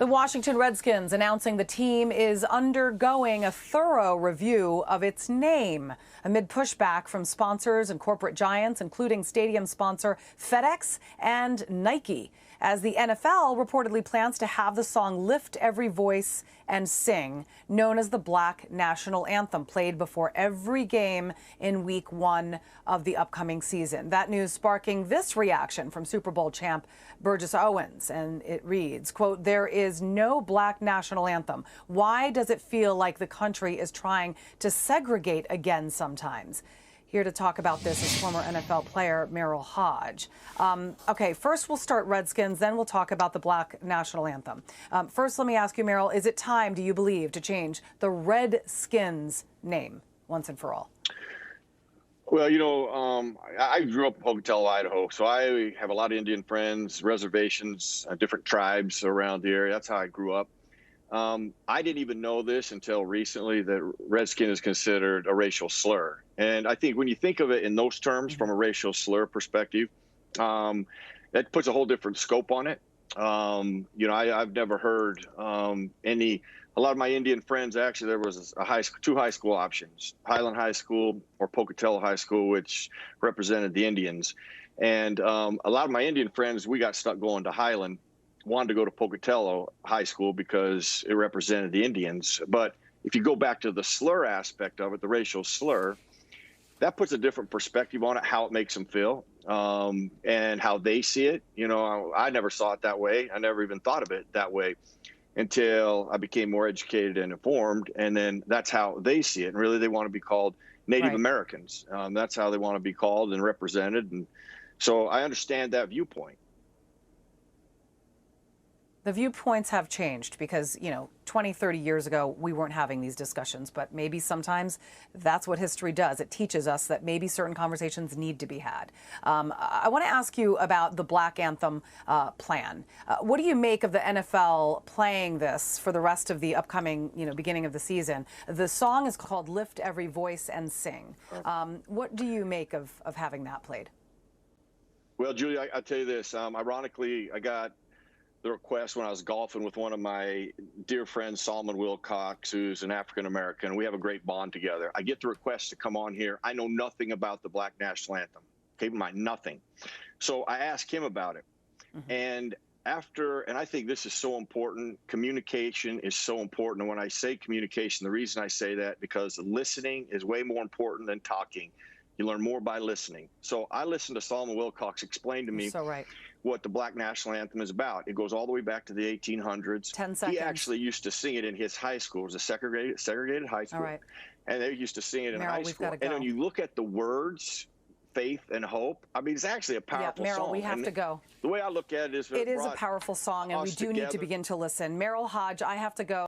The Washington Redskins announcing the team is undergoing a thorough review of its name amid pushback from sponsors and corporate giants, including stadium sponsor FedEx and Nike, as the NFL reportedly plans to have the song Lift Every Voice and Sing, known as the Black National Anthem, played before every game in Week 1 of the upcoming season. That news sparking this reaction from Super Bowl champ Burgess Owens, and it reads, quote, "There is no Black National Anthem. Why does it feel like the country is trying to segregate again sometimes?" Here to talk about this is former NFL player Merril Hoge. Okay, first we'll start Redskins, then we'll talk about the Black National Anthem. First, let me ask you, Merril, is it time, do you believe, to change the Redskins name once and for all? Well, I grew up in Pocatello, Idaho, so I have a lot of Indian friends, reservations, different tribes around the area. That's how I grew up. I didn't even know this until recently that Redskin is considered a racial slur. And I think when you think of it in those terms from a racial slur perspective, that puts a whole different scope on it. I've never heard a lot of my Indian friends, actually, there was two high school options, Highland High School or Pocatello High School, which represented the Indians. And a lot of my Indian friends, we got stuck going to Highland, wanted to go to Pocatello High School because it represented the Indians. But if you go back to the slur aspect of it, the racial slur, that puts a different perspective on it, how it makes them feel, and how they see it. I never saw it that way. I never even thought of it that way until I became more educated and informed. And then that's how they see it. And really, they want to be called Native Americans. That's how they want to be called and represented. And so I understand that viewpoint. The viewpoints have changed because, 20, 30 years ago, we weren't having these discussions, but maybe sometimes that's what history does. It teaches us that maybe certain conversations need to be had. I want to ask you about the Black Anthem plan. What do you make of the NFL playing this for the rest of the upcoming, beginning of the season? The song is called Lift Every Voice and Sing. What do you make of having that played? Well, Julie, I'll tell you this. Ironically, I got the request when I was golfing with one of my dear friends, Solomon Wilcox, who's an African-American. We have a great bond together. I get the request to come on here. I know nothing about the Black National Anthem. Keep in mind, nothing. So I asked him about it. And I think this is so important, communication is so important. And when I say communication, the reason I say that, because listening is way more important than talking. You learn more by listening. So I listened to Solomon Wilcox explain to me what the Black National Anthem is about. It goes all the way back to the 1800s. 10 seconds. He actually used to sing it in his high school. It was a segregated high school. And they used to sing it in high school. And when you look at the words, faith and hope, I mean, it's actually a powerful song. Merril, we have to go. The way I look at it is it is a powerful song, and we do need to begin to listen. Merril Hoge, I have to go.